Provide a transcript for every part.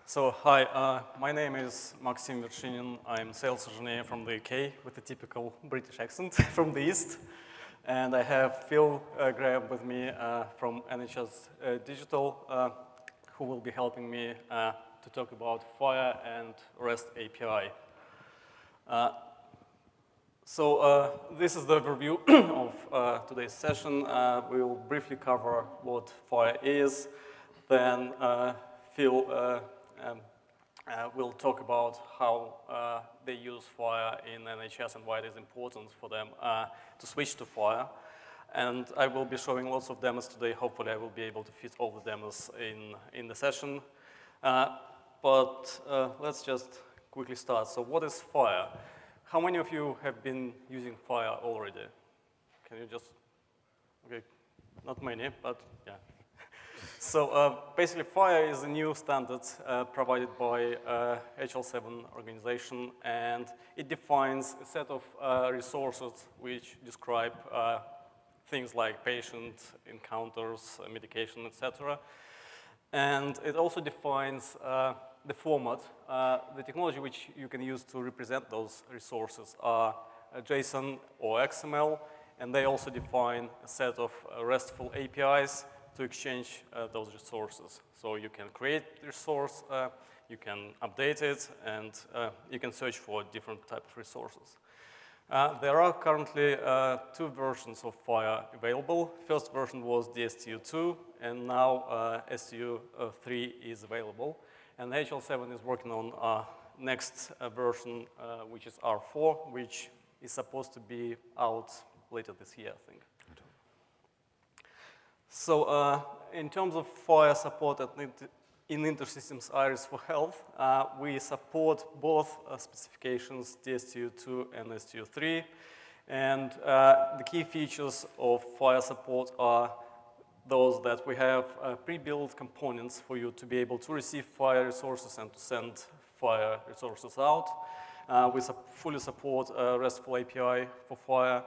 So, hi, my name is Maxim Vershinin. I'm sales engineer from the UK with a typical British accent from the East. And I have Phil Graham with me from NHS Digital, who will be helping me to talk about FHIR and REST API. This is the overview of today's session. We will briefly cover what FHIR is. Then Phil will talk about how they use FHIR in NHS and why it is important for them to switch to FHIR. And I will be showing lots of demos today. Hopefully, I will be able to fit all the demos in the session. But let's just quickly start. So what is FHIR? How many of you have been using FHIR already? Can you just, okay, not many, but yeah. So basically, FHIR is a new standard provided by HL7 organization, and it defines a set of resources which describe things like patient encounters, medication, etc. And it also defines the format. The technology which you can use to represent those resources are JSON or XML, and they also define a set of RESTful APIs to exchange those resources. So you can create the resource, you can update it, and you can search for different types of resources. There are currently two versions of FHIR available. First version was DSTU2, and now STU3 is available. And HL7 is working on next version, which is R4, which is supposed to be out later this year, I think. So in terms of FHIR support in InterSystems IRIS for Health, we support both specifications, DSTU2 and STU3. And the key features of FHIR support are those that we have pre-built components for you to be able to receive FHIR resources and to send FHIR resources out. We fully support RESTful API for FHIR.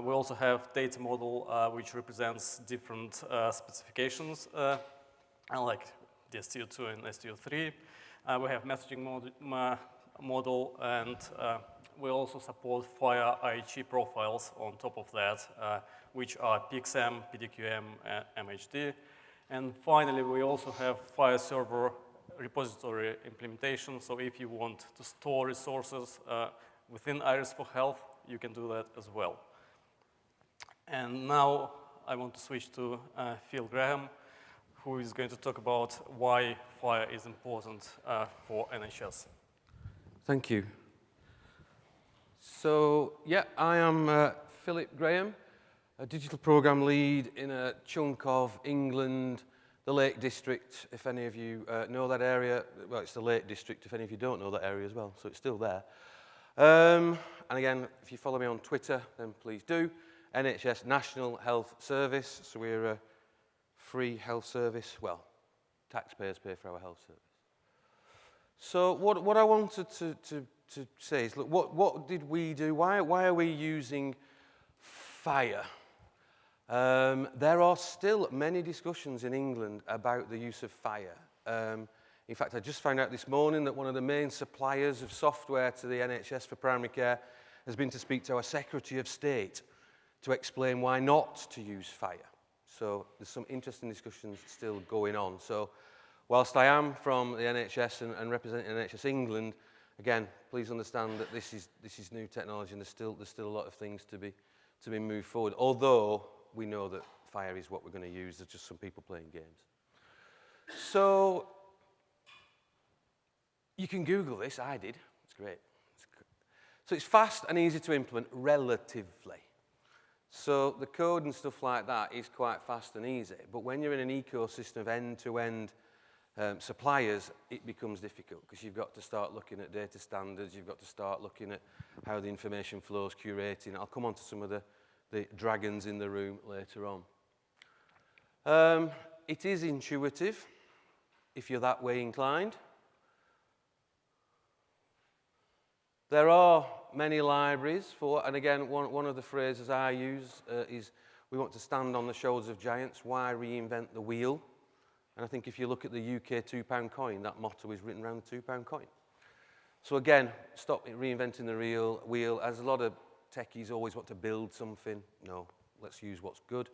We also have data model which represents different specifications, like DSTU2 and STU3. We have messaging model, and we also support FHIR IHE profiles on top of that, which are PXM, PDQM, and MHD. And finally, we also have FHIR server repository implementation. So if you want to store resources within IRIS for Health, you can do that as well. And now I want to switch to Phil Graham, who is going to talk about why FHIR is important for NHS. Thank you. So, yeah, I am Philip Graham, a digital program lead in a chunk of England, the Lake District, if any of you know that area. Well, it's the Lake District, if any of you don't know that area as well, so it's still there. And again, if you follow me on Twitter, then please do. NHS National Health Service, so we're a free health service. Well, taxpayers pay for our health service. So what I wanted to say is, look, what did we do? Why are we using FHIR? There are still many discussions in England about the use of FHIR. In fact, I just found out this morning that one of the main suppliers of software to the NHS for primary care has been to speak to our Secretary of State to explain why not to use FHIR. So there's some interesting discussions still going on. So whilst I am from the NHS and representing NHS England, again, please understand that this is new technology and there's still a lot of things to be moved forward. Although we know that FHIR is what we're going to use. There's just some people playing games. So you can Google this. I did. It's great. So it's fast and easy to implement relatively. So the code and stuff like that is quite fast and easy, but when you're in an ecosystem of end-to-end suppliers, it becomes difficult because you've got to start looking at data standards, you've got to start looking at how the information flows, curating. I'll come on to some of the dragons in the room later on. It is intuitive, if you're that way inclined. There are many libraries for, and again, one of the phrases I use is, we want to stand on the shoulders of giants. Why reinvent the wheel? And I think if you look at the UK £2 coin, that motto is written around the £2 coin. So again, stop reinventing the wheel. As a lot of techies always want to build something. No, let's use what's good.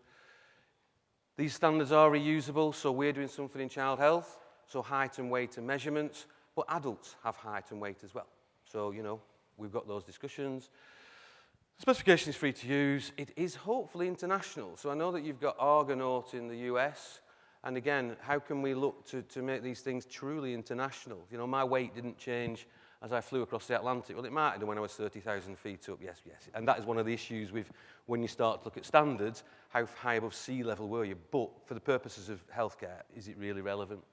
These standards are reusable, so we're doing something in child health, so height and weight and measurements, but adults have height and weight as well. So, you know, we've got those discussions. The specification is free to use. It is hopefully international. So I know that you've got Argonaut in the US, and again, how can we look to make these things truly international? You know, my weight didn't change as I flew across the Atlantic. Well, it might have done when I was 30,000 feet up, yes. And that is one of the issues with when you start to look at standards, how high above sea level were you? But for the purposes of healthcare, is it really relevant?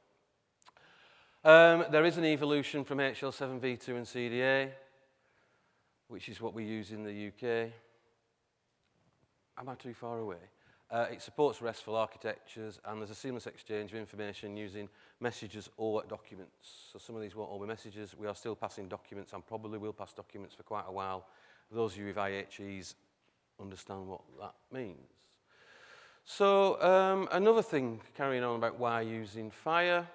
There is an evolution from HL7V2 and CDA, which is what we use in the UK. Am I too far away? It supports RESTful architectures, and there's a seamless exchange of information using messages or documents. So some of these won't all be messages. We are still passing documents, and probably will pass documents for quite a while. Those of you with IHEs understand what that means. So another thing, carrying on about why using FHIR,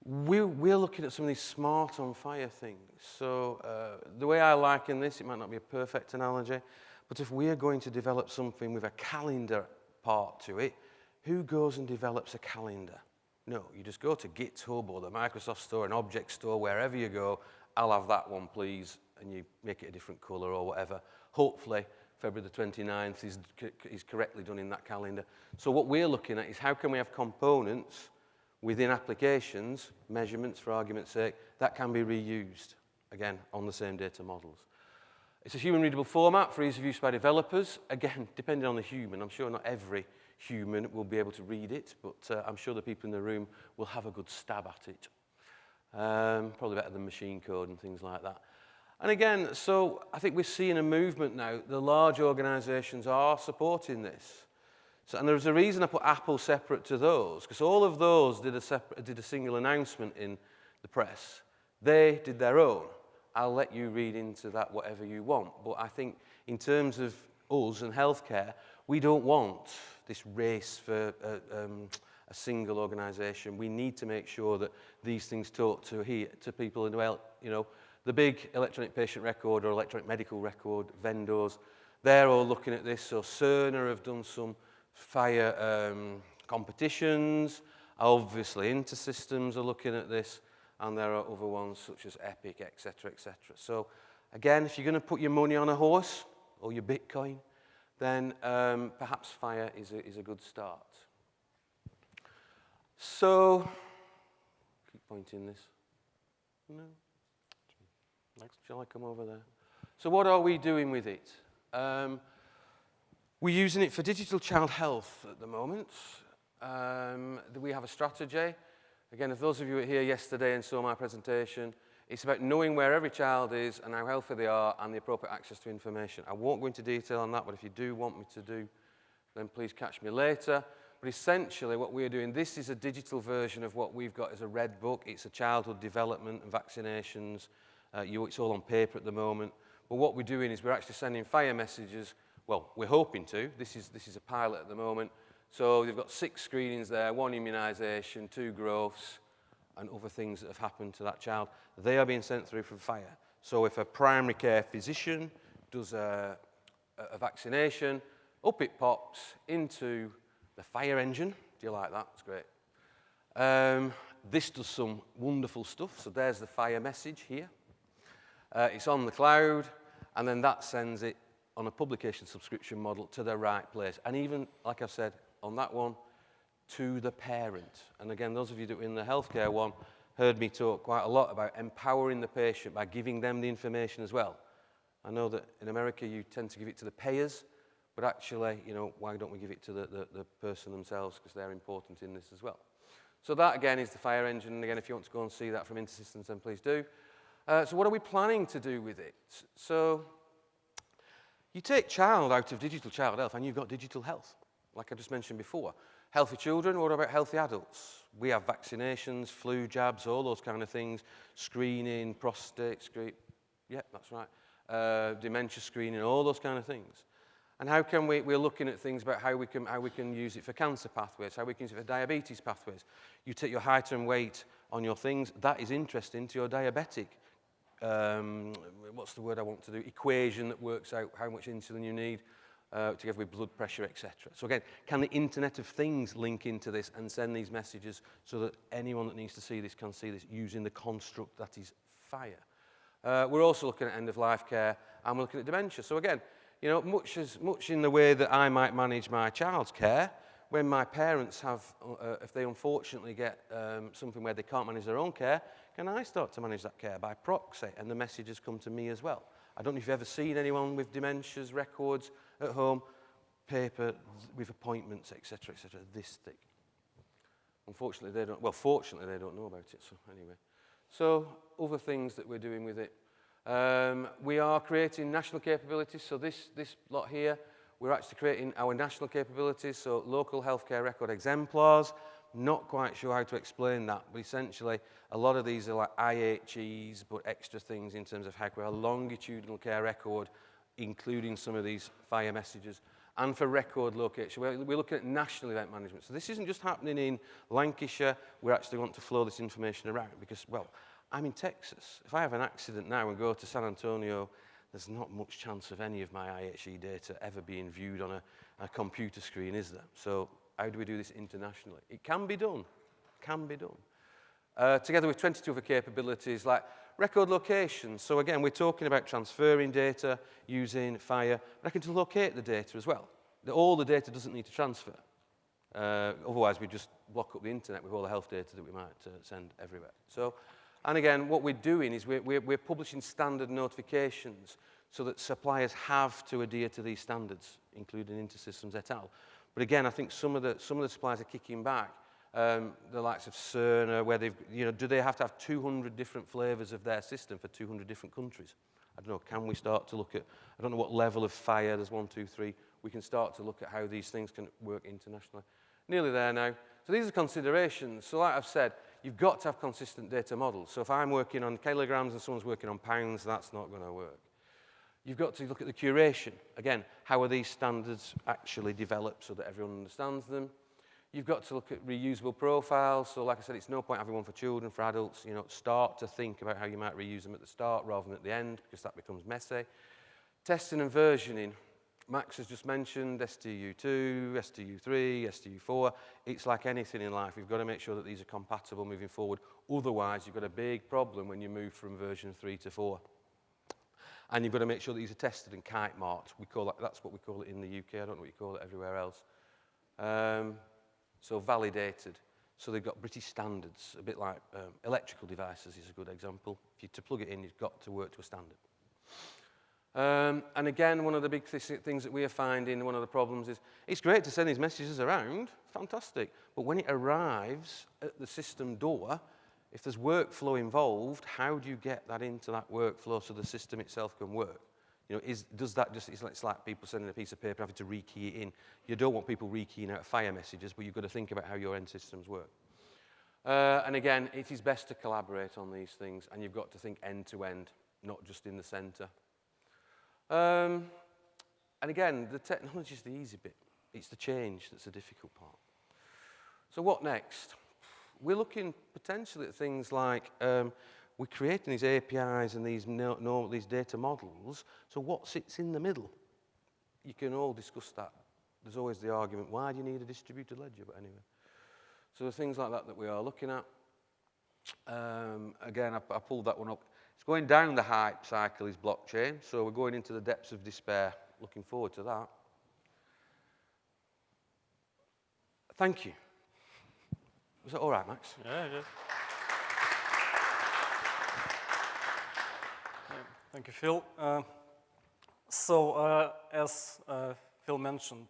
we're looking at some of these smart on FHIR things. So the way I liken this, it might not be a perfect analogy, but if we are going to develop something with a calendar part to it, who goes and develops a calendar? No, you just go to GitHub or the Microsoft Store, an object store, wherever you go, I'll have that one, please, and you make it a different color or whatever. Hopefully, February the 29th is correctly done in that calendar. So what we're looking at is how can we have components within applications, measurements for argument's sake, that can be reused, again, on the same data models. It's a human-readable format for ease of use by developers. Again, depending on the human, I'm sure not every human will be able to read it, but I'm sure the people in the room will have a good stab at it. Probably better than machine code and things like that. And again, so I think we're seeing a movement now. The large organizations are supporting this. So, and there's a reason I put Apple separate to those, because all of those did a single announcement in the press. They did their own. I'll let you read into that whatever you want. But I think in terms of us and healthcare, we don't want this race for a single organization. We need to make sure that these things talk to people in, well, you know, the big electronic patient record or electronic medical record vendors, they're all looking at this. So Cerner have done some FHIR competitions. Obviously, InterSystems are looking at this. And there are other ones such as Epic, etc., etc. So again, if you're going to put your money on a horse or your Bitcoin, then perhaps FHIR is a good start. So, keep pointing this. No. Next, shall I come over there? So what are we doing with it? We're using it for digital child health at the moment. We have a strategy. Again, if those of you who were here yesterday and saw my presentation, it's about knowing where every child is and how healthy they are and the appropriate access to information. I won't go into detail on that, but if you do want me to do, then please catch me later. But essentially what we're doing, this is a digital version of what we've got as a red book. It's a childhood development and vaccinations. It's all on paper at the moment. But what we're doing is we're actually sending FHIR messages. Well, we're hoping to. This is a pilot at the moment. So they've got 6 screenings there, 1 immunisation, 2 growths, and other things that have happened to that child. They are being sent through from FHIR. So if a primary care physician does a vaccination, up it pops into the FHIR engine. Do you like that? It's great. This does some wonderful stuff. So there's the FHIR message here. It's on the cloud, and then that sends it on a publication subscription model to the right place. And even, like I've said, on that one, to the parent. And again, those of you that were in the healthcare one heard me talk quite a lot about empowering the patient by giving them the information as well. I know that in America you tend to give it to the payers, but actually, you know, why don't we give it to the person themselves, because they're important in this as well. So that, again, is the FHIR engine. And again, if you want to go and see that from InterSystems, then please do. So what are we planning to do with it? So you take child out of digital child health, and you've got digital health. Like I just mentioned before, healthy children, what about healthy adults? We have vaccinations, flu jabs, all those kind of things, screening, prostate screen, yeah, that's right, dementia screening, all those kind of things. And we're looking at things about how we can use it for cancer pathways, how we can use it for diabetes pathways. You take your height and weight on your things, that is interesting to your diabetic, what's the word I want to do, equation that works out how much insulin you need, together with blood pressure, etc. So again, can the Internet of Things link into this and send these messages so that anyone that needs to see this can see this using the construct that is FHIR? We're also looking at end-of-life care, and we're looking at dementia. So again, you know, much in the way that I might manage my child's care, when my parents have, if they unfortunately get something where they can't manage their own care, can I start to manage that care by proxy? And the messages come to me as well. I don't know if you've ever seen anyone with dementia's records at home, paper with appointments, etc., this thick. Unfortunately, they don't, well, fortunately, they don't know about it, so anyway. So, other things that we're doing with it. We are creating national capabilities, so this lot here, we're actually creating our national capabilities, so local healthcare record exemplars. Not quite sure how to explain that, but essentially a lot of these are like IHEs, but extra things in terms of how we have a longitudinal care record, including some of these FHIR messages. And for record location, we're looking at national event management. So this isn't just happening in Lancashire, we actually want to flow this information around because, well, I'm in Texas. If I have an accident now and go to San Antonio, there's not much chance of any of my IHE data ever being viewed on a computer screen, is there? So how do we do this internationally? It can be done, together with 22 other capabilities like record location. So again, we're talking about transferring data using FHIR, but I can locate the data as well. All the data doesn't need to transfer. Otherwise, we just block up the internet with all the health data that we might send everywhere. So, and again, what we're doing is we're publishing standard notifications so that suppliers have to adhere to these standards, including InterSystems et al. But again, I think some of the suppliers are kicking back. The likes of Cerner, where they've, you know, do they have to have 200 different flavors of their system for 200 different countries? I don't know, can we start to look at, I don't know what level of FHIR, there's 1, 2, 3, we can start to look at how these things can work internationally. Nearly there now. So these are considerations. So like I've said, you've got to have consistent data models. So if I'm working on kilograms and someone's working on pounds, that's not going to work. You've got to look at the curation. Again, how are these standards actually developed so that everyone understands them? You've got to look at reusable profiles. So like I said, it's no point having one for children, for adults. You know, start to think about how you might reuse them at the start rather than at the end, because that becomes messy. Testing and versioning. Max has just mentioned STU2, STU3, STU4. It's like anything in life. We've got to make sure that these are compatible moving forward. Otherwise, you've got a big problem when you move from version 3 to 4. And you've got to make sure that these are tested and kite marked. We call that, that's what we call it in the UK. I don't know what you call it everywhere else. So validated. So they've got British standards, a bit like electrical devices is a good example. If you to plug it in, you've got to work to a standard. And again, one of the big things that we are finding, one of the problems is, it's great to send these messages around, fantastic, but when it arrives at the system door, if there's workflow involved, how do you get that into that workflow so the system itself can work? You know, does that just, it's like people sending a piece of paper having to rekey it in. You don't want people rekeying out FHIR messages, but you've got to think about how your end systems work. And again, it is best to collaborate on these things, and you've got to think end to end, not just in the center. And again, the technology is the easy bit. It's the change that's the difficult part. So what next? We're looking potentially at things like, we're creating these APIs and these data models, so what sits in the middle? You can all discuss that. There's always the argument, why do you need a distributed ledger? But anyway. So there's things like that that we are looking at. Again, I pulled that one up. It's going down the hype cycle is blockchain, so we're going into the depths of despair. Looking forward to that. Thank you. Was that all right, Max? Yeah, it is. Thank you, Phil. As Phil mentioned,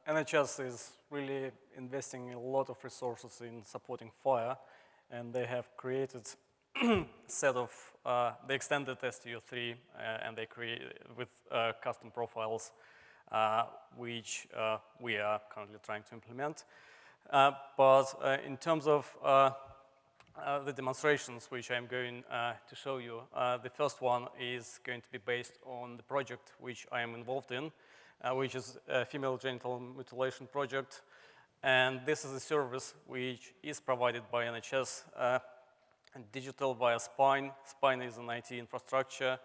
NHS is really investing a lot of resources in supporting FHIR, and they have created a set of, they extended STU3 and they create with custom profiles, which we are currently trying to implement. But in terms of the demonstrations which I'm going to show you, the first one is going to be based on the project which I am involved in, which is a female genital mutilation project. And this is a service which is provided by NHS and digital via Spine. Spine is an IT infrastructure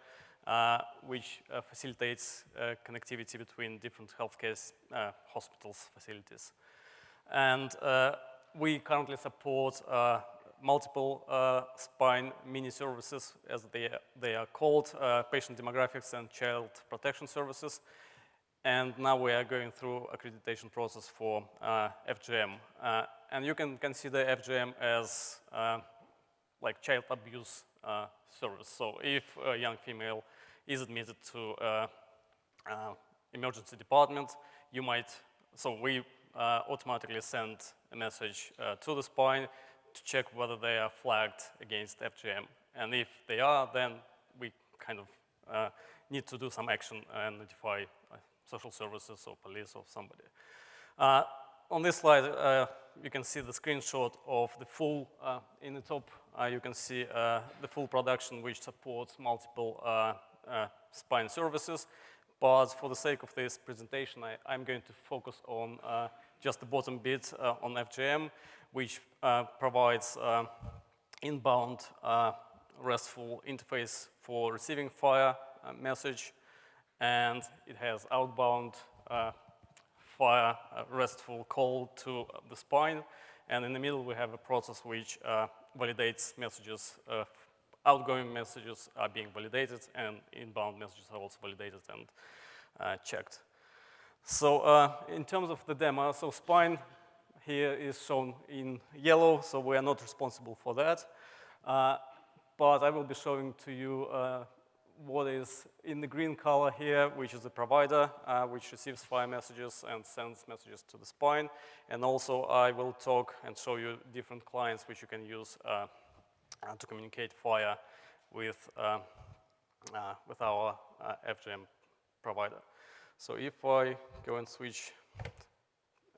which facilitates connectivity between different healthcare hospitals facilities. And we currently support multiple Spine mini services, as they are called, patient demographics and child protection services. And now we are going through accreditation process for FGM. And you can consider FGM as like child abuse service. So if a young female is admitted to emergency department, you might, so we automatically send a message to the Spine to check whether they are flagged against FGM. And if they are, then we kind of need to do some action and notify social services or police or somebody. On this slide, you can see the screenshot of the full, in the top, you can see the full production which supports multiple Spine services. But for the sake of this presentation, I'm going to focus on just the bottom bit on FGM, which provides inbound RESTful interface for receiving FHIR message, and it has outbound FHIR RESTful call to the Spine, and in the middle we have a process which validates messages. Outgoing messages are being validated, and inbound messages are also validated and checked. So in terms of the demo, so Spine here is shown in yellow, so we are not responsible for that. But I will be showing to you what is in the green color here, which is the provider, which receives FHIR messages and sends messages to the Spine. And also I will talk and show you different clients which you can use to communicate FHIR with our FGM provider. So if I go and switch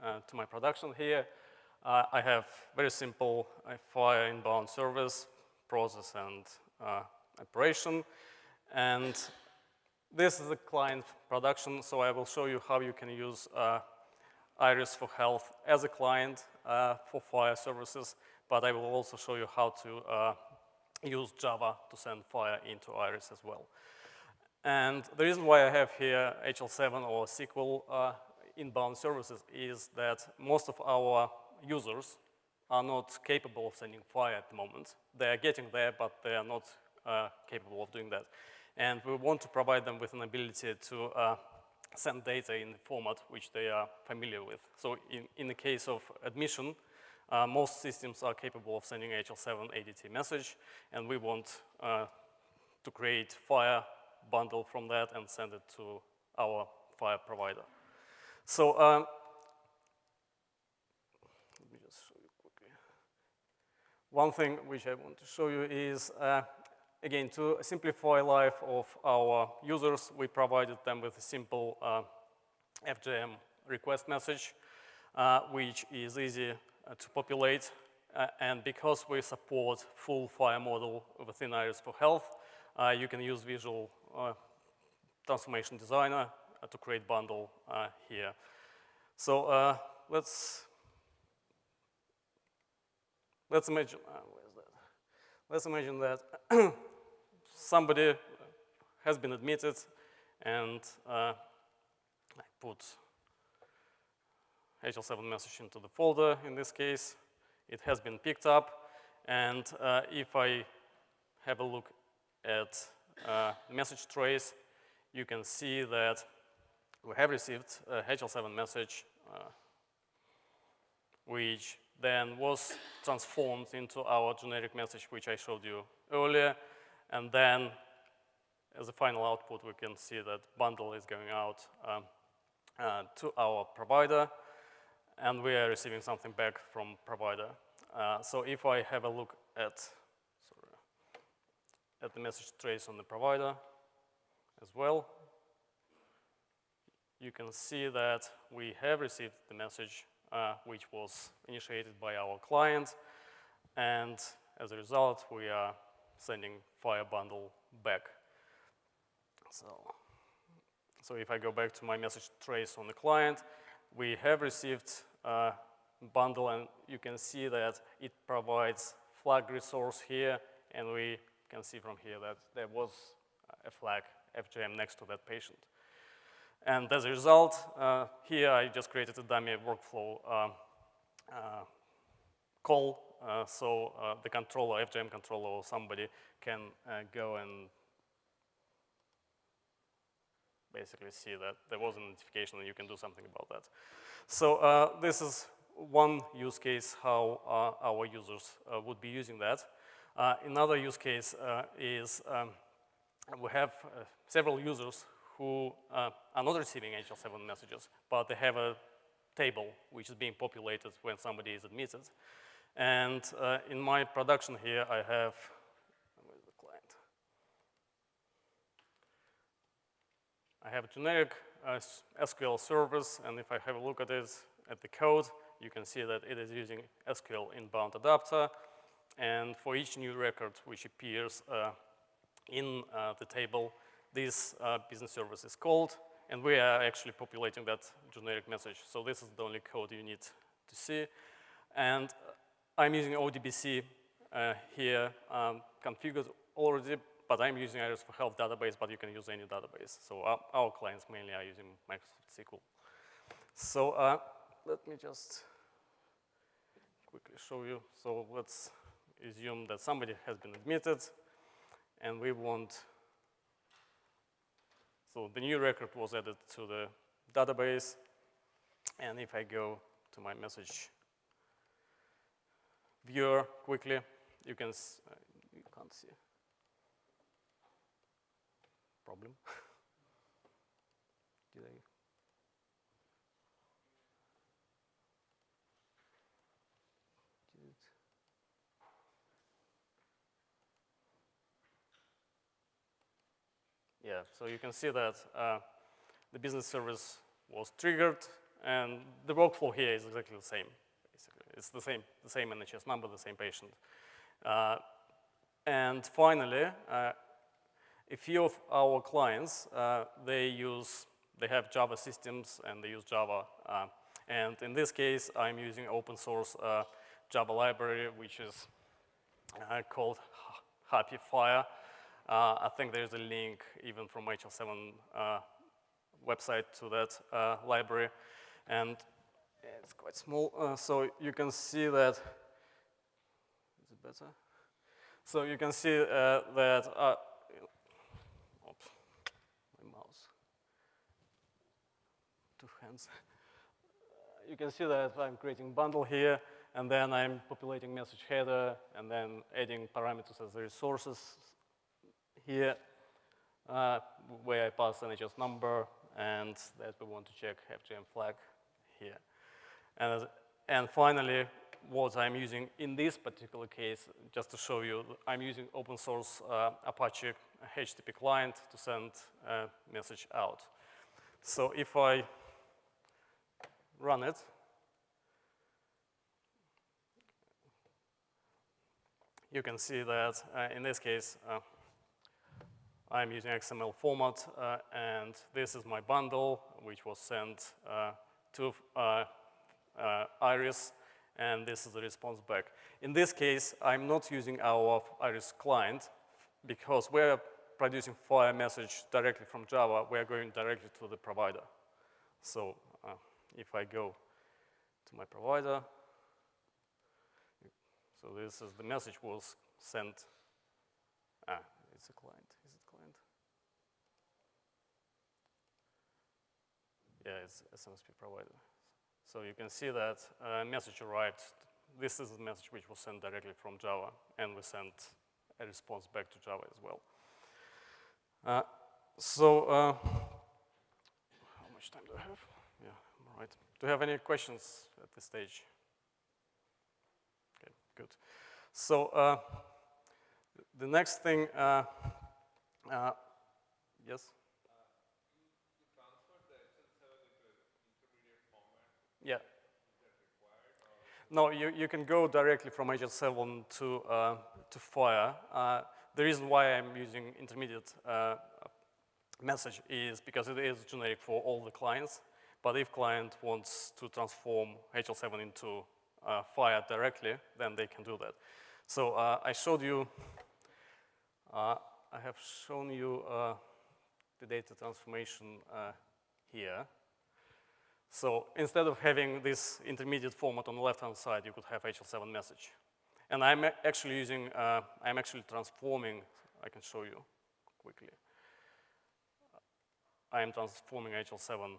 to my production here, I have very simple FHIR inbound service, process and operation. And this is a client production, so I will show you how you can use IRIS for Health as a client for FHIR services, but I will also show you how to use Java to send FHIR into IRIS as well. And the reason why I have here HL7 or SQL inbound services is that most of our users are not capable of sending FHIR at the moment. They are getting there, but they are not capable of doing that. And we want to provide them with an ability to send data in the format which they are familiar with. So in the case of admission, most systems are capable of sending HL7 ADT message, and we want to create FHIR bundle from that and send it to our FHIR provider. So let me just show you quickly. One thing which I want to show you is, again, to simplify life of our users, we provided them with a simple FGM request message, which is easy to populate. And because we support full FHIR model within IRIS for Health, you can use Visual Transformation Designer to create bundle here. So let's imagine, where's that? Let's imagine that somebody has been admitted, and I put HL7 message into the folder. In this case, it has been picked up, and if I have a look at the message trace, you can see that we have received a HL7 message, which then was transformed into our generic message, which I showed you earlier. And then, as a final output, we can see that bundle is going out to our provider, and we are receiving something back from provider. So if I have a look at the message trace on the provider as well, you can see that we have received the message which was initiated by our client, and as a result, we are sending FHIR bundle back. So if I go back to my message trace on the client, we have received a bundle, and you can see that it provides flag resource here, and we can see from here that there was a flag FGM next to that patient. And as a result, here I just created a dummy workflow call, so the controller, FGM controller, or somebody can go and basically see that there was a notification and you can do something about that. So this is one use case how our users would be using that. Another use case is we have several users who are not receiving HL7 messages, but they have a table which is being populated when somebody is admitted. And in my production here, I have, where's the client? I have a generic SQL service, and if I have a look at it, at the code, you can see that it is using SQL inbound adapter. And for each new record which appears in the table, this business service is called, and we are actually populating that generic message. So this is the only code you need to see. And I'm using ODBC here configured already, but I'm using Iris for Health database, but you can use any database. So our clients mainly are using Microsoft SQL. So let me just quickly show you. So let's assume that somebody has been admitted, and we want, so the new record was added to the database, and if I go to my message viewer quickly, you can't see. Problem? Did I? Yeah, so you can see that the business service was triggered, and the workflow here is exactly the same. Basically, it's the same NHS number, the same patient. And finally, a few of our clients they have Java systems and they use Java. And in this case, I'm using open source Java library, which is called FHIR. I think there's a link even from HL7 website to that library. And it's quite small, so you can see that, is it better? So you can see that, oops, my mouse, two hands. You can see that I'm creating bundle here, and then I'm populating message header, and then adding parameters as the resources here, where I pass NHS number, and that we want to check FGM flag here. And finally, what I'm using in this particular case, just to show you, I'm using open source Apache HTTP client to send a message out. So if I run it, you can see that in this case, I'm using XML format, and this is my bundle, which was sent to Iris, and this is the response back. In this case, I'm not using our Iris client because we're producing FHIR message directly from Java. We're going directly to the provider. So if I go to my provider, so this is the message was sent. It's a client. Is it client? Yeah, it's SMSP provider. So you can see that message arrived. This is the message which was sent directly from Java, and we sent a response back to Java as well. How much time do I have? Yeah, all right. Do you have any questions at this stage? Okay, good. So the next thing, yes? Yeah. No, you can go directly from HL7 to FHIR. The reason why I'm using intermediate message is because it is generic for all the clients, but if client wants to transform HL7 into FHIR directly, then they can do that. So I showed you, I have shown you the data transformation here. So instead of having this intermediate format on the left-hand side, you could have HL7 message. And I'm actually using, I'm actually transforming, I can show you quickly. I am transforming HL7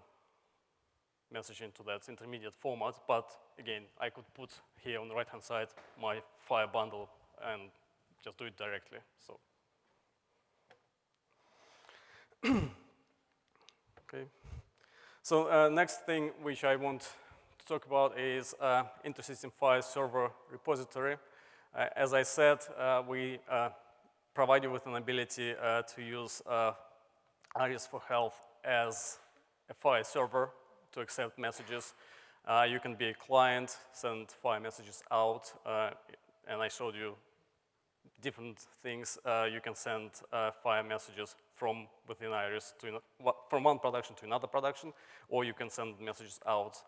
message into that intermediate format, but again, I could put here on the right-hand side my FHIR bundle and just do it directly. So, okay. So next thing which I want to talk about is InterSystems FHIR server repository. As I said, we provide you with an ability to use IRIS for Health as a FHIR server to accept messages. You can be a client, send FHIR messages out, and I showed you different things. You can send FHIR messages from within IRIS to from one production to another production, or you can send messages out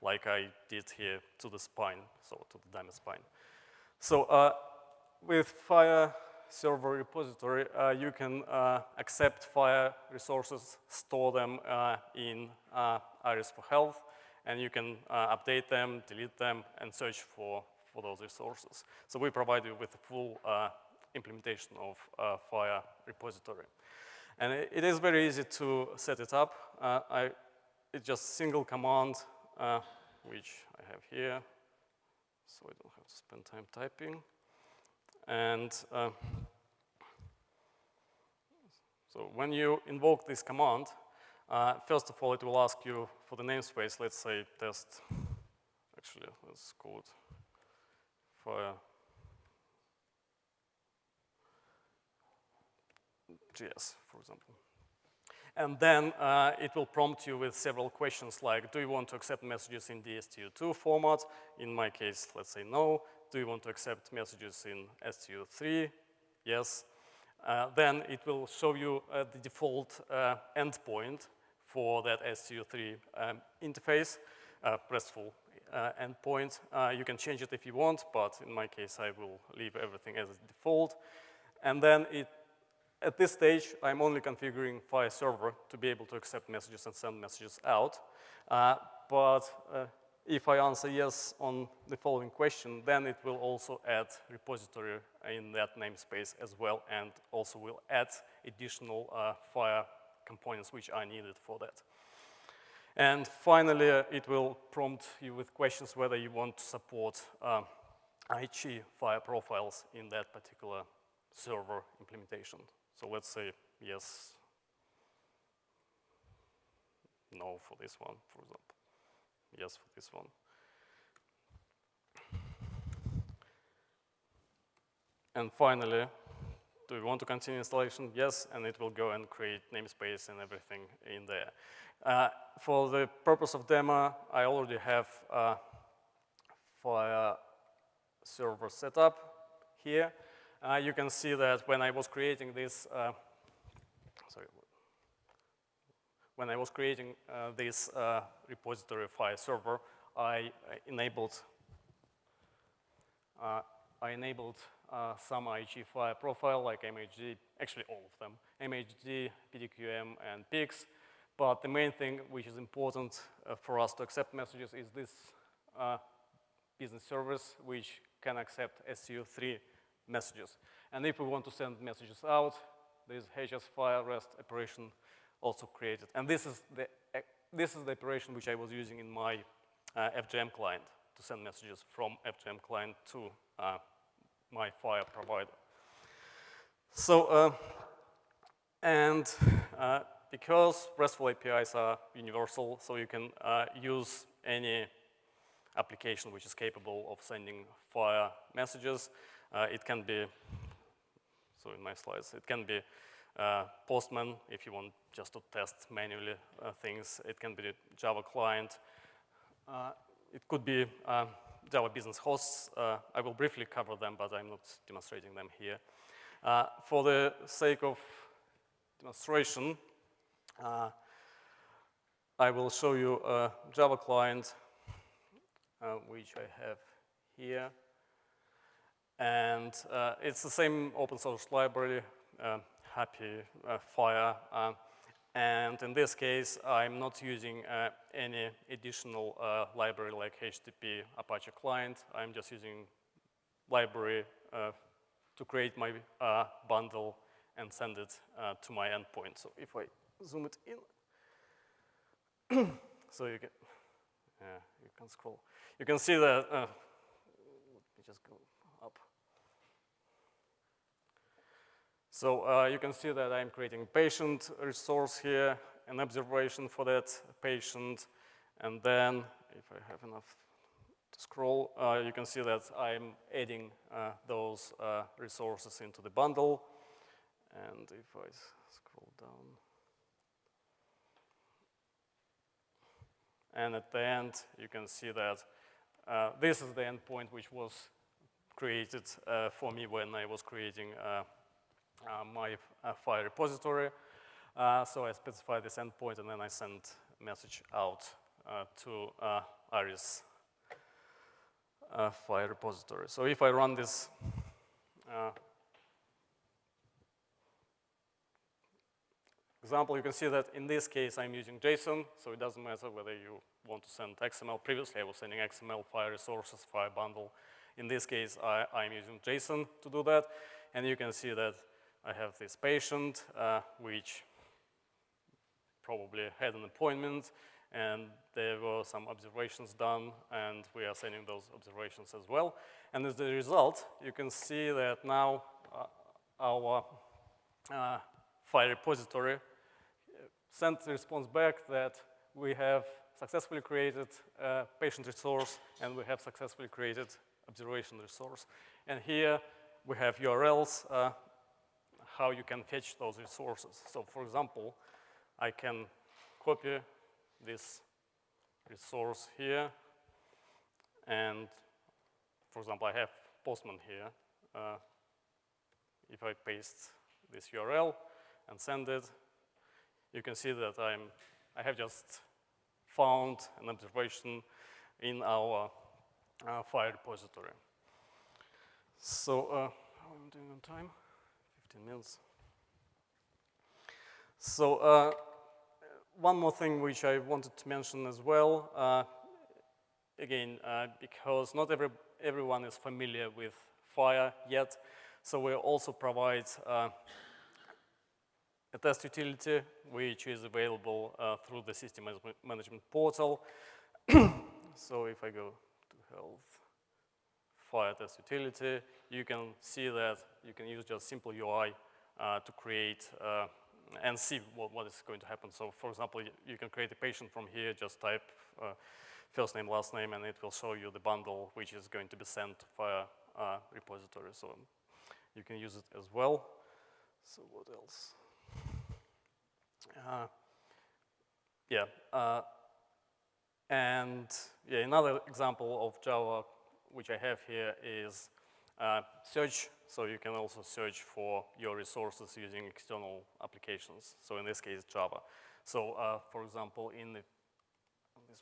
like I did here to the spine, so to the diamond spine. So with FHIR server repository, you can accept FHIR resources, store them in IRIS for Health, and you can update them, delete them, and search for those resources. So we provide you with a full implementation of FHIR repository. And it is very easy to set it up. It's just single command, which I have here, so I don't have to spend time typing. And so when you invoke this command, first of all, it will ask you for the namespace. Let's say test, actually, let's call it FHIR GS, for example. And then it will prompt you with several questions like, do you want to accept messages in the STU2 format? In my case, let's say no. Do you want to accept messages in STU3? Yes. Then it will show you the default endpoint for that STU3 interface, RESTful endpoint. You can change it if you want, but in my case, I will leave everything as a default. And then at this stage, I'm only configuring FHIR server to be able to accept messages and send messages out. But if I answer yes on the following question, then it will also add repository in that namespace as well, and also will add additional FHIR components which are needed for that. And finally, it will prompt you with questions whether you want to support IG FHIR profiles in that particular server implementation. So let's say yes, no for this one, for example. Yes for this one. And finally, do you want to continue installation? Yes, and it will go and create namespace and everything in there. For the purpose of demo, I already have FHIR server set up here. You can see that when I was creating this, when I was creating this repository FHIR server, I enabled some IG FHIR profile like MHD, actually all of them, MHD, PDQM, and PICS. But the main thing which is important for us to accept messages is this business service which can accept STU3 messages. And if we want to send messages out, this HS FHIR REST operation also created. And this is the operation which I was using in my FGM client to send messages from FGM client to my FHIR provider. So, because RESTful APIs are universal, so you can use any application which is capable of sending FHIR messages. It can be, so in my slides, it can be Postman if you want just to test manually things. It can be Java client. It could be Java business hosts. I will briefly cover them, but I'm not demonstrating them here. For the sake of demonstration, I will show you a Java client, which I have here. And it's the same open source library, FHIR. And in this case, I'm not using any additional library like HTTP Apache client. I'm just using library to create my bundle and send it to my endpoint. So if I zoom it in, so you can scroll. You can see that, let me just go up. So you can see that I'm creating patient resource here, an observation for that patient, and then if I have enough to scroll, you can see that I'm adding those resources into the bundle. And if I scroll down, and at the end, you can see that this is the endpoint which was created for me when I was creating my FHIR repository. So I specify this endpoint, and then I send a message out to Iris FHIR repository. So if I run this example, you can see that in this case I'm using JSON, so it doesn't matter whether you want to send XML. Previously I was sending XML, FHIR resources, FHIR bundle. In this case I'm using JSON to do that, and you can see that I have this patient which probably had an appointment, and there were some observations done, and we are sending those observations as well. And as a result, you can see that now our FHIR repository sent the response back that we have successfully created a patient resource, and we have successfully created observation resource. And here we have URLs, how you can fetch those resources. So for example, I can copy this resource here, and for example, I have Postman here. If I paste this URL and send it, you can see that I have just found an observation in our FHIR repository. So how am I doing on time? 15 minutes. So one more thing which I wanted to mention as well, again, because not everyone is familiar with FHIR yet, so we also provide a test utility which is available through the system management portal. So if I go to health, FHIR test utility, you can see that you can use just simple UI to create and see what is going to happen. So for example, you can create a patient from here, just type first name, last name, and it will show you the bundle which is going to be sent to FHIR repository. So you can use it as well. So what else? Another example of Java which I have here is search. So you can also search for your resources using external applications. So in this case, Java. So for example, this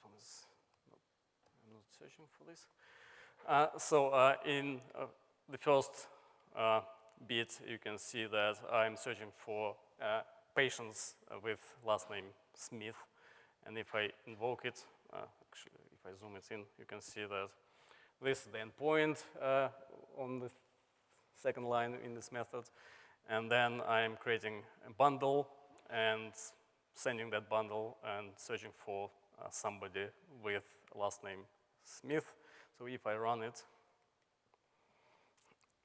one is, I'm not searching for this. In the first bit, you can see that I'm searching for patients with last name Smith. And if I invoke it, actually, if I zoom it in, you can see that this is the endpoint on the second line in this method. And then I'm creating a bundle and sending that bundle and searching for somebody with last name Smith. So if I run it,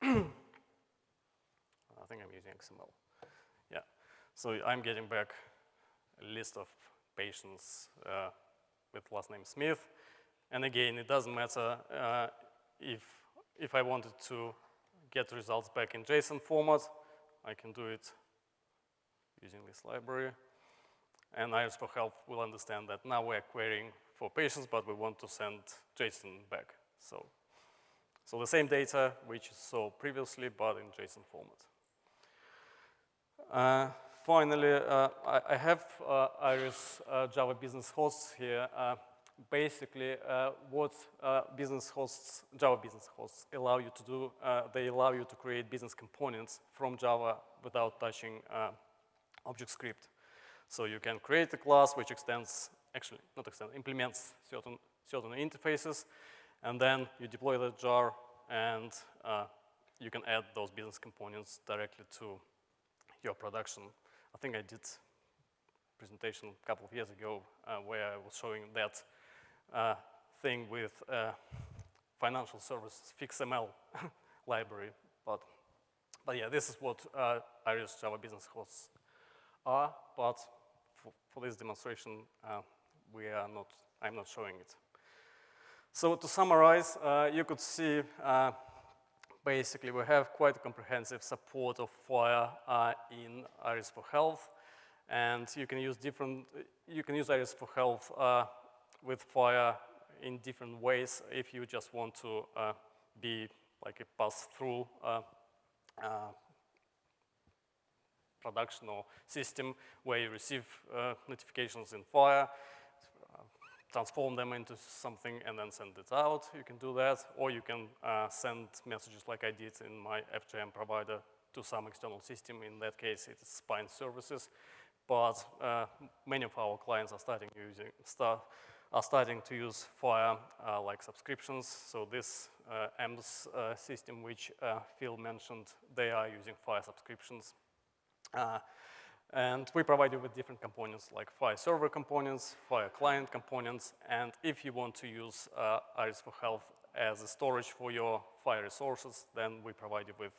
I think I'm using XML. Yeah. So I'm getting back a list of patients with last name Smith. And again, it doesn't matter if I wanted to get results back in JSON format, I can do it using this library. And Iris for Health will understand that now we're querying for patients, but we want to send JSON back. So the same data which you saw previously, but in JSON format. Finally, I have Iris Java Business Hosts here. Basically, what Java Business Hosts allow you to do, they allow you to create business components from Java without touching ObjectScript. So you can create a class which implements certain interfaces, and then you deploy the jar, and you can add those business components directly to your production. I think I did a presentation a couple of years ago where I was showing that thing with financial services FixML library, but yeah, this is what Iris Java Business Hosts are, but for this demonstration, I'm not showing it. So to summarize, you could see basically we have quite a comprehensive support of FHIR in Iris for Health, and you can use Iris for Health with FHIR in different ways if you just want to be like a pass-through production or system where you receive notifications in FHIR, transform them into something and then send it out. You can do that, or you can send messages like I did in my FGM provider to some external system. In that case, it's spine services. But many of our clients are starting to use FHIR like subscriptions. So this AMS system, which Phil mentioned, they are using FHIR subscriptions. And we provide you with different components like FHIR server components, FHIR client components, and if you want to use Iris for Health as a storage for your FHIR resources, then we provide you with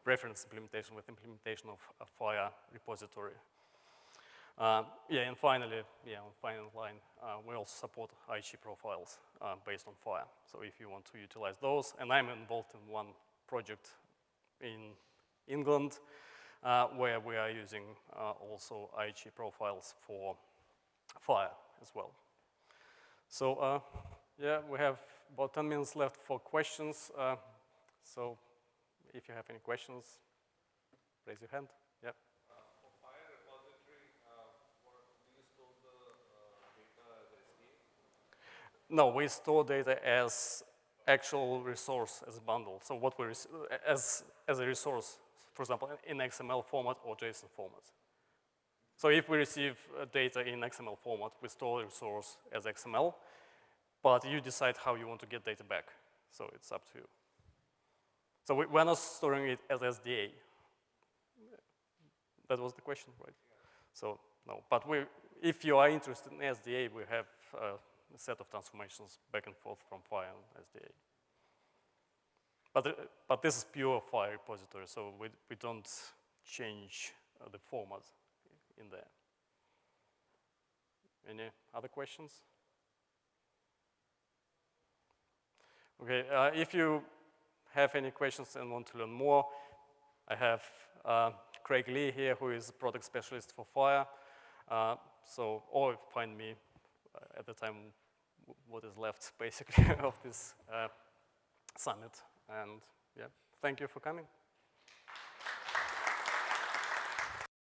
reference implementation with implementation of a FHIR repository. And finally, on final line, we also support IHE profiles based on FHIR. So if you want to utilize those, and I'm involved in one project in England where we are using also IHE profiles for FHIR as well. So yeah, we have about 10 minutes left for questions. So if you have any questions, raise your hand. Yeah. For FHIR repository, do you store the data as SDA? No, we store data as actual resource as a bundle. So what we as a resource, for example, in XML format or JSON format. So if we receive data in XML format, we store the resource as XML, but you decide how you want to get data back. So it's up to you. So we're not storing it as SDA. That was the question, right? Yeah. So no, but if you are interested in SDA, we have a set of transformations back and forth from FHIR and SDA. But this is pure FHIR repository, so we don't change the format in there. Any other questions? Okay, if you have any questions and want to learn more, I have Craig Lee here, who is a product specialist for FHIR. Or find me at the time what is left, basically, of this summit. And yeah, thank you for coming.